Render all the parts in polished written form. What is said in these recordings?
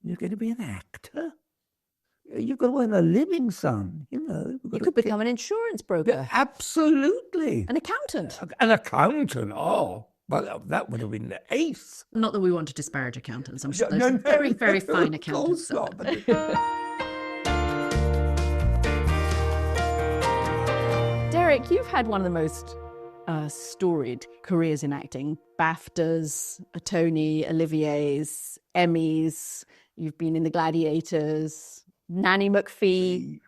You're going to be an actor? You've got to earn a living, son. You could become an insurance broker. Absolutely. An accountant. An accountant, oh. Well, that would have been the ace. Not that we want to disparage accountants. I'm sure there's very, very fine accountants. Of course not. Derek, you've had one of the most storied careers in acting. BAFTAs, a Tony, Oliviers, Emmys. You've been in The Gladiators, Nanny McPhee,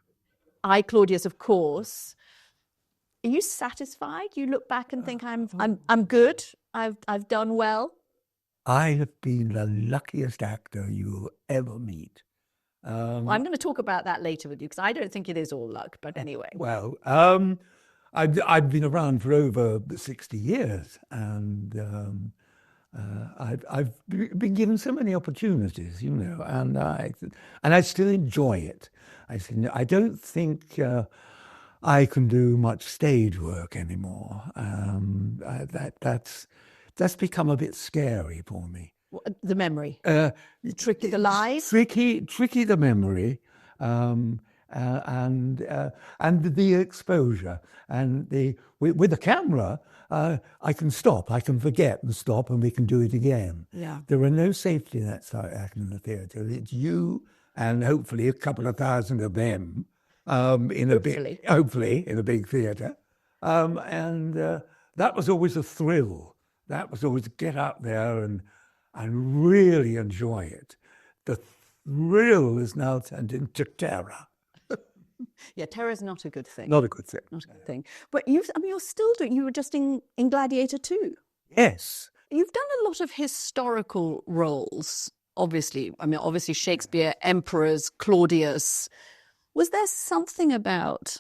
I, Claudius, of course. Are you satisfied? You look back and think, I'm good. I've done well. I have been the luckiest actor you will ever meet. Well, I'm going to talk about that later with you because I don't think it is all luck. But anyway. Well, I've been around for over 60 years, and I've been given so many opportunities, and I still enjoy it. I don't think I can do much stage work anymore. That's become a bit scary for me. The memory, tricky the lies, tricky the memory, and the exposure, and with the camera, I can stop, I can forget and stop, and we can do it again. Yeah, there are no safety nets acting in the theatre. It's you and hopefully a couple of thousand of them hopefully in a big theatre, and that was always a thrill. That was always get out there and really enjoy it. The thrill is now turned into terror. Yeah, terror is not a good thing. Not a good thing. Not a good thing. But you're still doing. You were just in Gladiator 2. Yes. You've done a lot of historical roles. Obviously, Shakespeare, emperors, Claudius. Was there something about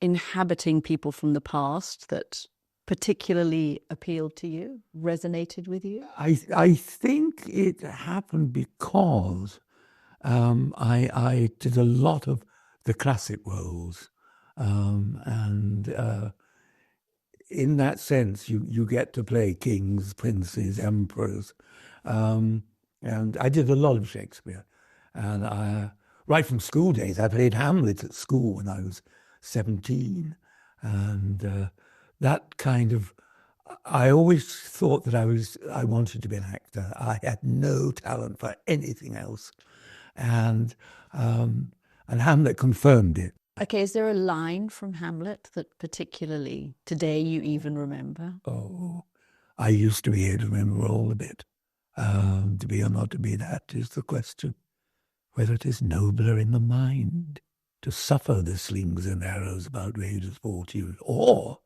inhabiting people from the past that particularly appealed to you, resonated with you? I think it happened because I did a lot of the classic roles, and in that sense, you get to play kings, princes, emperors, and I did a lot of Shakespeare, and right from school days, I played Hamlet at school when I was 17, and that kind of, I always thought that I wanted to be an actor. I had no talent for anything else, and Hamlet confirmed it. Okay, is there a line from Hamlet that particularly today you even remember? Oh, I used to be able to remember all of it. To be or not to be, that is the question. Whether it is nobler in the mind to suffer the slings and arrows of outrageous fortune, or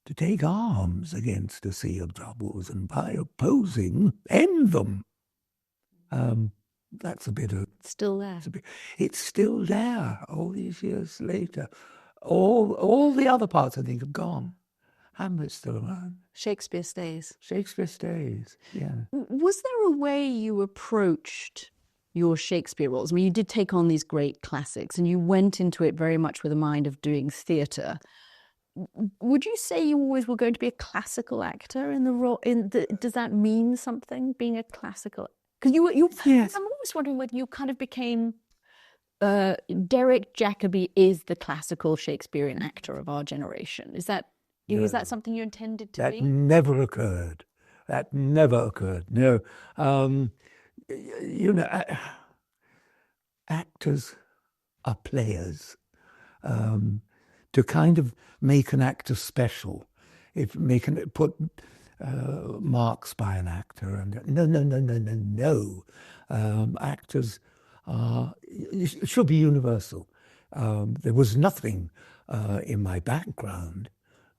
to take arms against a sea of troubles and by opposing end them. That's a bit of... Still there. It's still there all these years later. All the other parts, I think, have gone. Hamlet's still around. Shakespeare stays. Shakespeare stays, yeah. Was there a way you approached your Shakespeare roles? I mean, you did take on these great classics and you went into it very much with a mind of doing theatre. Would you say you always were going to be a classical actor in the role? Does that mean something, being a classical? Because yes. I'm always wondering whether you kind of became Derek Jacobi is the classical Shakespearean actor of our generation. Is that something you intended to be? That never occurred. No. Actors are players. To kind of make an actor special, put marks by an actor, and no. Actors should be universal. There was nothing in my background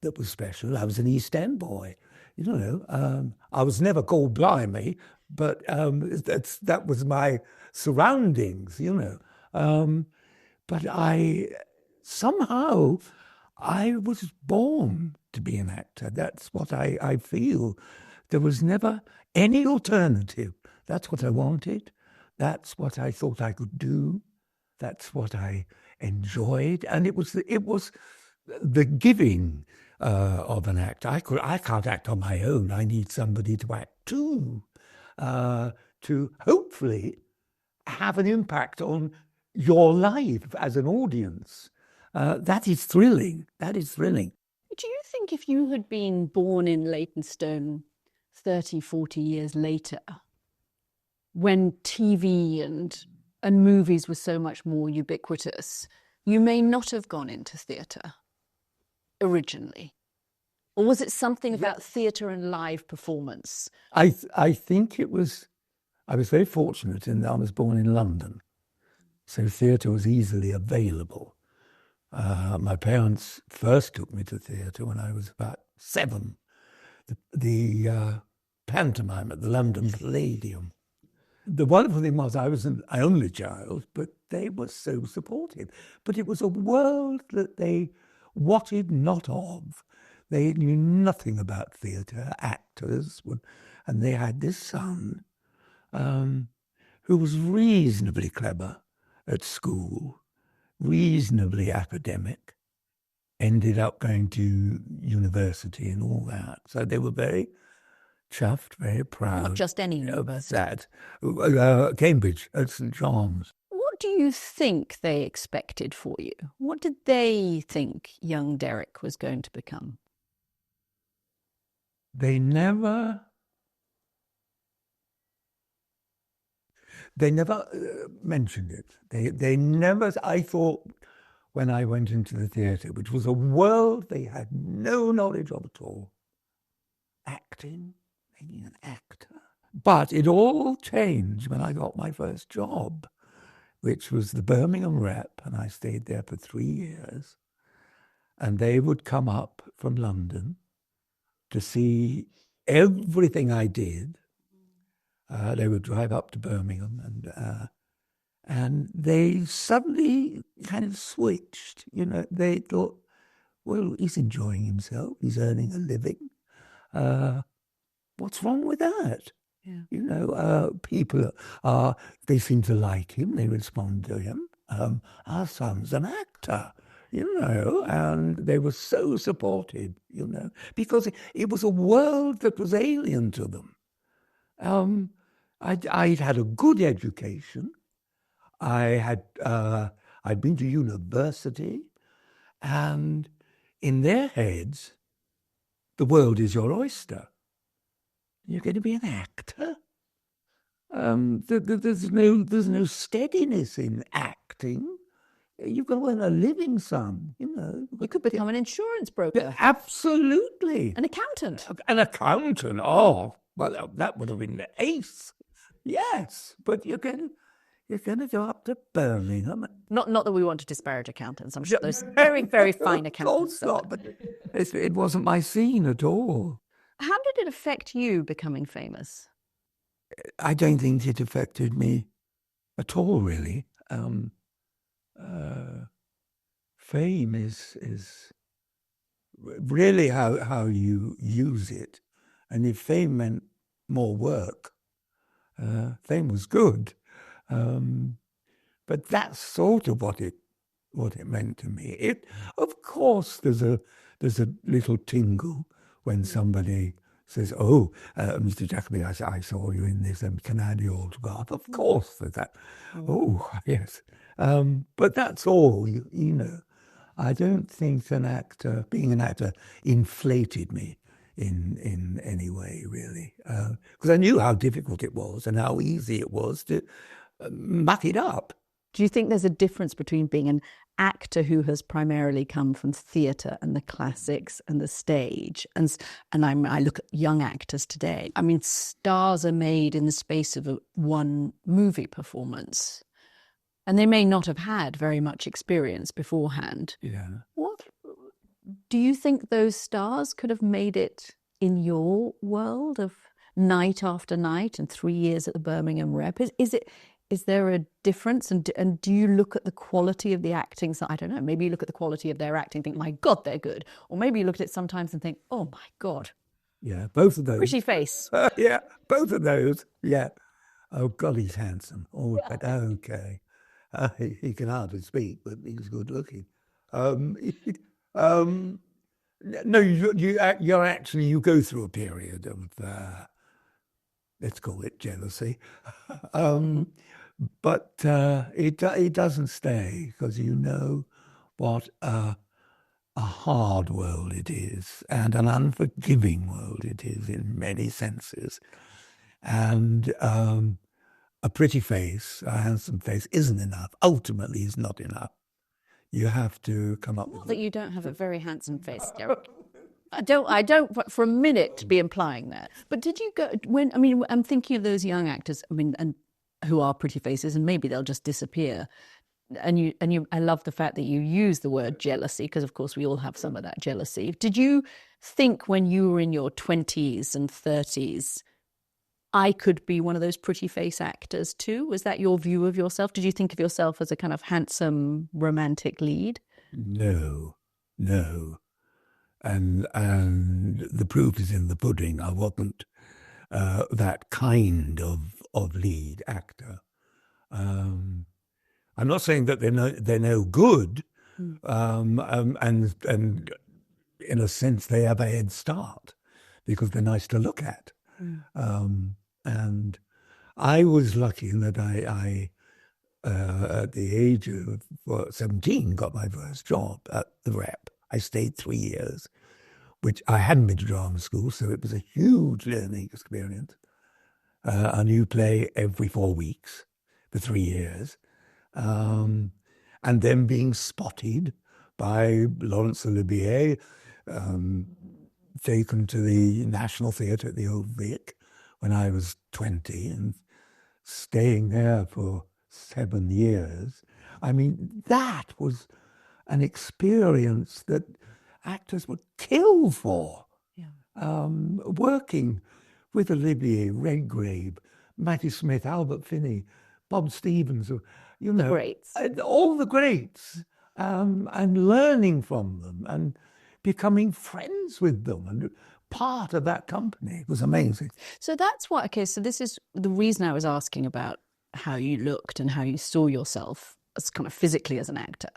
that was special. I was an East End boy, I was never called Blimey, but that was my surroundings, But somehow I was born to be an actor. That's what I feel. There was never any alternative. That's what I wanted. That's what I thought I could do. That's what I enjoyed. And it was the giving of an act. I can't act on my own. I need somebody to act to to hopefully have an impact on your life as an audience. That is thrilling. That is thrilling. Do you think if you had been born in Leytonstone 30, 40 years later, when TV and movies were so much more ubiquitous, you may not have gone into theatre originally? Or was it something about theatre and live performance? I think it was, I was very fortunate in that I was born in London, so theatre was easily available. My parents first took me to theatre when I was about 7. The pantomime at the London Palladium. The wonderful thing was I was an only child, but they were so supportive. But it was a world that they wotted not of. They knew nothing about theatre, actors, and they had this son who was reasonably clever at school, reasonably academic, ended up going to university and all that. So they were very chuffed, very proud. Not just any university. That. Cambridge, at St John's. What do you think they expected for you? What did they think young Derek was going to become? They never mentioned it. They never, I thought, when I went into the theatre, which was a world they had no knowledge of at all, acting, being an actor. But it all changed when I got my first job, which was the Birmingham Rep, and I stayed there for 3 years. And they would come up from London to see everything I did. They would drive up to Birmingham, and they suddenly kind of switched. You know, they thought, well, he's enjoying himself. He's earning a living. What's wrong with that? Yeah. You know, people they seem to like him. They respond to him. Our son's an actor, you know, and they were so supportive, you know, because it was a world that was alien to them. I'd had a good education. I'd been to university, and in their heads, the world is your oyster. You're going to be an actor. There's no steadiness in acting. You've got to earn a living, son. You know, You could become an insurance broker. Absolutely. An accountant. An accountant. Oh, well, that would have been the ace. Yes, but you're going to go up to Birmingham. Not that we want to disparage accountants. I'm sure there's very, very fine accountants. Of course not, but it wasn't my scene at all. How did it affect you becoming famous? I don't think it affected me at all, really. Fame is really how you use it. And if fame meant more work, fame was good. But that's sort of what it meant to me. Of course, there's a little tingle when somebody says, "Oh, Mr. Jacobi, I saw you in this Canadian autograph." Of course, there's that. Oh, yes. But that's all. You know, I don't think being an actor, inflated me in any way, really, because I knew how difficult it was and how easy it was to muck it up. Do you think there's a difference between being an actor who has primarily come from theatre and the classics and the stage, and I look at young actors today? I mean, stars are made in the space of one movie performance, and they may not have had very much experience beforehand. Yeah. What do you think those stars could have made it in your world of night after night and 3 years at the Birmingham Rep? Is there a difference? And do you look at the quality of the acting? So I don't know, maybe you look at the quality of their acting, think, my God, they're good. Or maybe you look at it sometimes and think, oh my God. Yeah, both of those. Pretty face. Yeah, both of those. Yeah. Oh, God, he's handsome. Oh, yeah. Okay. He can hardly speak, but he's good looking. No, you go through a period of let's call it jealousy. But it doesn't stay, because you know what a hard world it is, and an unforgiving world it is in many senses. And a pretty face, a handsome face, isn't enough. Ultimately, is not enough. You have to come up Not with that you don't have a very handsome face, Derek. I don't for a minute be implying that. But did you go when? I mean, I'm thinking of those young actors. I mean, and who are pretty faces, and maybe they'll just disappear. And I love the fact that you use the word jealousy, because of course we all have some of that jealousy. Did you think when you were in your 20s and 30s, I could be one of those pretty face actors too? Was that your view of yourself? Did you think of yourself as a kind of handsome romantic lead? no, no. And the proof is in the pudding. I wasn't that kind of lead actor. I'm not saying that they're no good, and in a sense they have a head start because they're nice to look at. And I was lucky in that I at the age of 17 got my first job at the Rep. I stayed 3 years, which I hadn't been to drama school, so it was a huge learning experience. A new play every 4 weeks for 3 years. And then being spotted by Laurence Olivier, taken to the National Theatre at the Old Vic when I was 20 and staying there for 7 years. I mean, that was an experience that actors would kill for. Yeah. Working with Olivier, Redgrave, Matty Smith, Albert Finney, Bob Stevens, you know, Greats. all the greats, and learning from them and becoming friends with them and part of that company. It was amazing. So that's what, okay, so this is the reason I was asking about how you looked and how you saw yourself as kind of physically as an actor,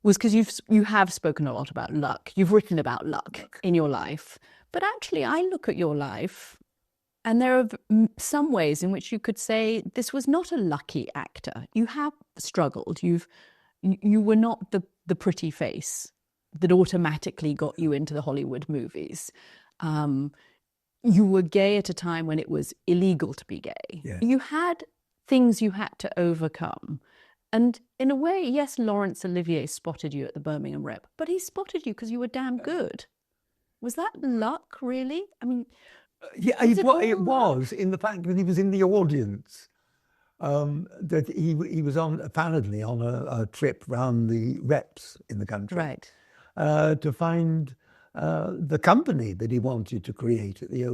was because you have spoken a lot about luck. You've written about luck in your life. But actually, I look at your life and there are some ways in which you could say this was not a lucky actor. You have struggled. You were not the pretty face that automatically got you into the Hollywood movies. You were gay at a time when it was illegal to be gay. Yeah. You had things you had to overcome. And in a way, yes, Laurence Olivier spotted you at the Birmingham Rep, but he spotted you because you were damn good. Was that luck, really? I mean, yeah, it was in the fact that he was in the audience. That he was apparently on a trip round the reps in the country, right, to find the company that he wanted to create at the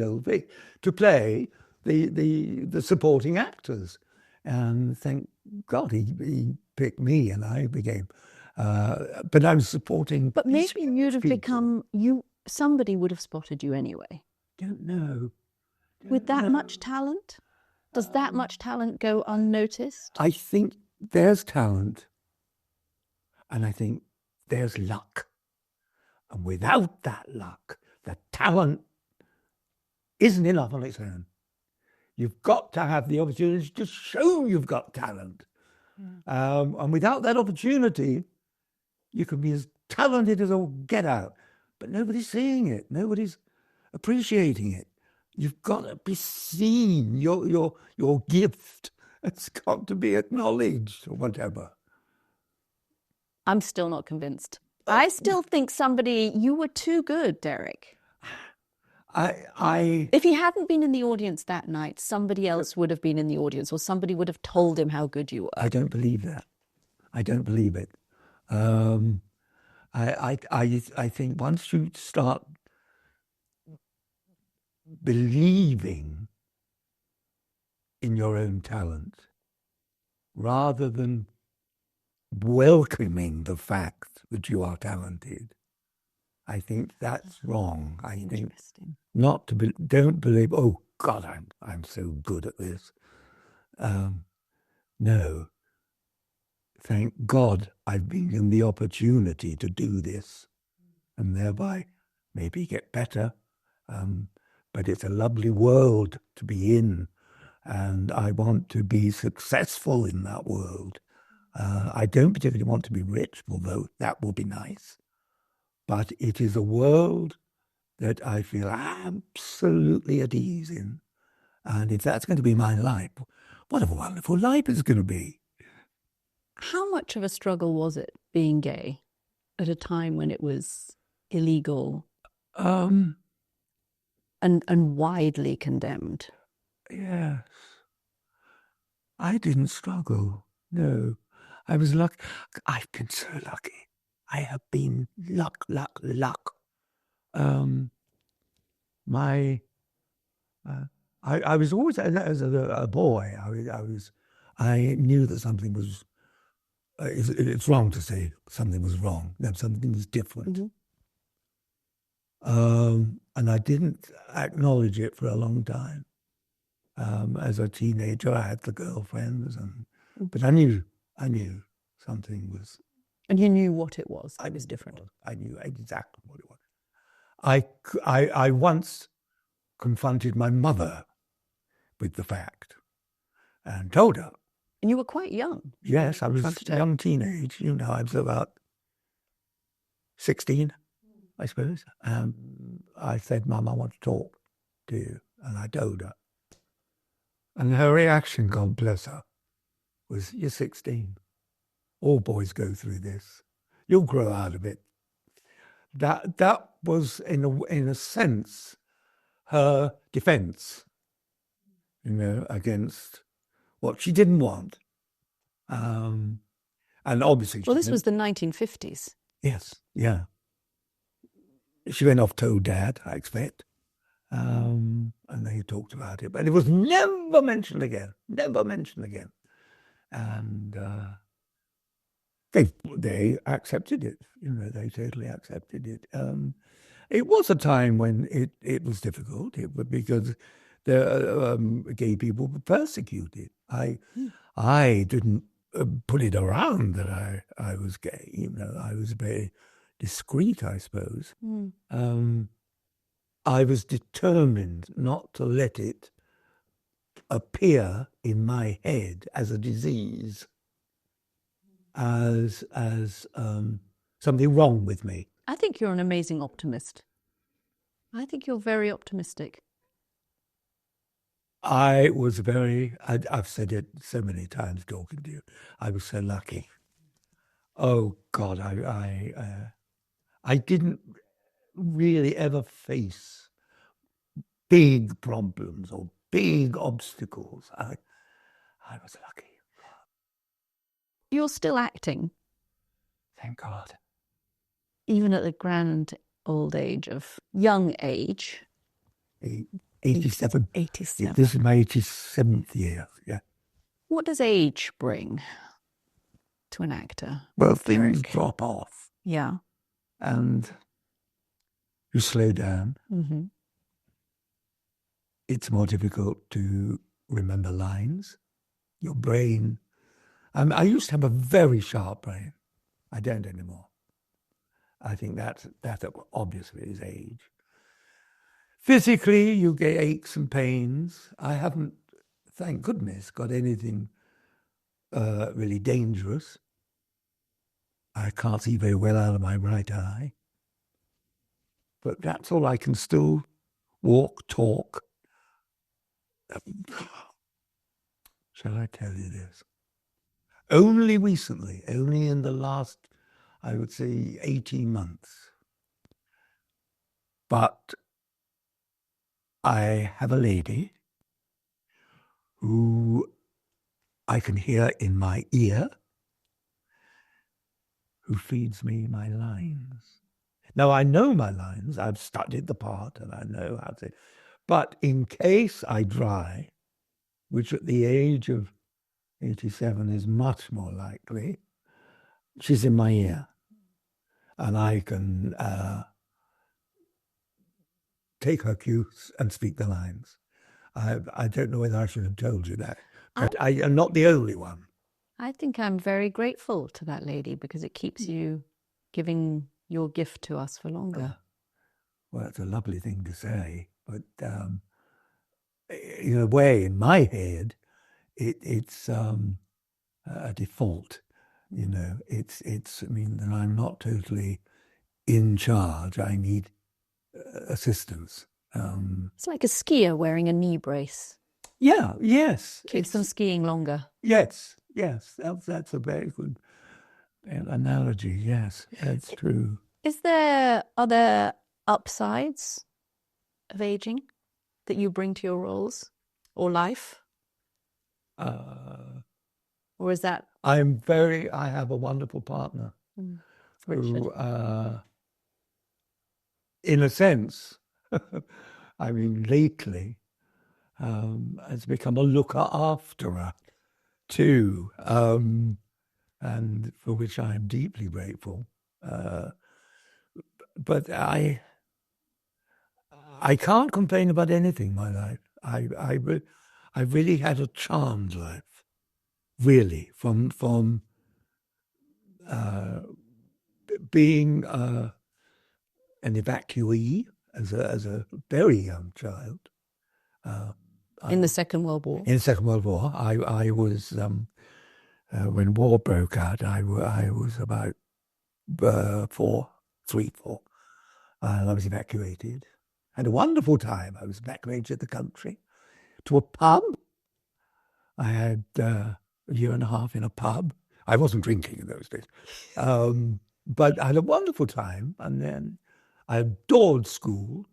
old Vic to play the supporting actors, and thank God he picked me, and I became. But I was supporting. But maybe you'd have become somebody would have spotted you anyway. Don't know. With that much talent? Does that much talent go unnoticed? I think there's talent, and I think there's luck. And without that luck, the talent isn't enough on its own. You've got to have the opportunity to show you've got talent. And without that opportunity, you can be as talented as all get out, but nobody's seeing it. Nobody's appreciating it. You've got to be seen. Your gift has got to be acknowledged, or whatever. I'm still not convinced. I still think you were too good, Derek. If he hadn't been in the audience that night, somebody else would have been in the audience, or somebody would have told him how good you were. I don't believe that. I don't believe it. I think once you start believing in your own talent, rather than welcoming the fact that you are talented, I think that's wrong. I think not to don't believe. Oh God, I'm so good at this. No. Thank God I've been given the opportunity to do this, and thereby maybe get better. but it's a lovely world to be in, and I want to be successful in that world. I don't particularly want to be rich, although that will be nice, but it is a world that I feel absolutely at ease in. And if that's going to be my life, what a wonderful life it's going to be. How much of a struggle was it being gay at a time when it was illegal Um, and widely condemned? yes. I didn't struggle. No. I was lucky. I've been so lucky. I have been luck. My, I was always, as a boy, I knew that something was, it's wrong to say something was wrong, that something was different. And I didn't acknowledge it for a long time. As a teenager, I had the girlfriends, but I knew something was. And you knew what it was that was different. I knew exactly what it was. I once confronted my mother with the fact and told her. And you were quite young. Yes, I was a young teenage. I was about 16, I suppose. I said, Mum, I want to talk to you. And I told her. And her reaction, God bless her, was, you're 16. All boys go through this. You'll grow out of it. That was, in a sense, her defense, against what she didn't want. And obviously... Well, this was the 1950s. Yes, yeah. She went off, told Dad, I expect. And they talked about it. But it was never mentioned again. Never mentioned again. And they accepted it. They totally accepted it. It was a time when it was difficult because the gay people were persecuted. I didn't put it around that I was gay. I was very discreet, I suppose. I was determined not to let it appear in my head as a disease, as something wrong with me. I think you're an amazing optimist. I think you're very optimistic. I was I've said it so many times talking to you, I was so lucky. Oh God, I didn't really ever face big problems or big obstacles. I was lucky. You're still acting. Thank God. Even at the grand old age of young age. 87. 87. This is my 87th year, yeah. What does age bring to an actor? Well, things drop off. Yeah. And you slow down. Mm-hmm. It's more difficult to remember lines. Your brain... I used to have a very sharp brain. I don't anymore. I think that obviously is age. Physically, you get aches and pains. I haven't, thank goodness, got anything really dangerous. I can't see very well out of my right eye. But that's all. I can still walk, talk. Shall I tell you this? Only recently, only in the last, I would say, 18 months. But I have a lady who I can hear in my ear, who feeds me my lines. Now, I know my lines. I've studied the part and I know how to... But in case I dry, which at the age of 87 is much more likely, she's in my ear. And I can take her cues and speak the lines. I don't know whether I should have told you that, but I am not the only one. I think I'm very grateful to that lady because it keeps you giving your gift to us for longer. Well, it's a lovely thing to say. But in a way, in my head, it's a default. I mean, that I'm not totally in charge. I need assistance. It's like a skier wearing a knee brace. Yeah, yes. Keeps them skiing longer. Yes. That's a very good analogy. Yes, that's true. Is there other upsides of aging that you bring to your roles or life? Or is that... I have a wonderful partner who, in a sense, I mean, lately, has become a looker afterer too, and for which I am deeply grateful. But I can't complain about anything in my life. I really had a charmed life, really, from being an evacuee as a very young child. In the Second World War? In the Second World War, I was, when war broke out, I was about 4. I was evacuated. Had a wonderful time. I was evacuated to the country, to a pub. I had a year and a half in a pub. I wasn't drinking in those days. But I had a wonderful time. And then I adored school.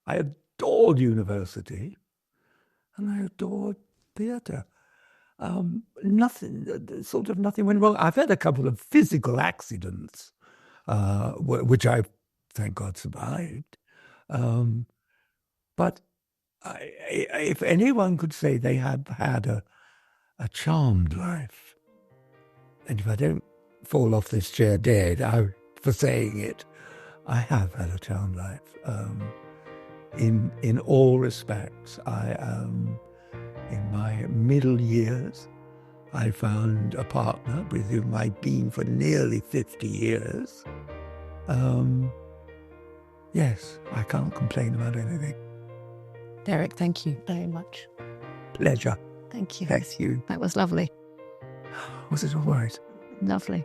I adored university. And I adored theatre. Nothing went wrong. I've had a couple of physical accidents, which I, thank God, survived. But if anyone could say they have had a charmed life, and if I don't fall off this chair dead for saying it, I have had a charmed life. In all respects, in my middle years, I found a partner with whom I'd been for nearly 50 years. Yes, I can't complain about anything. Derek, thank you very much. Pleasure. Thank you. Thank you. That was lovely. Was it all right? Lovely.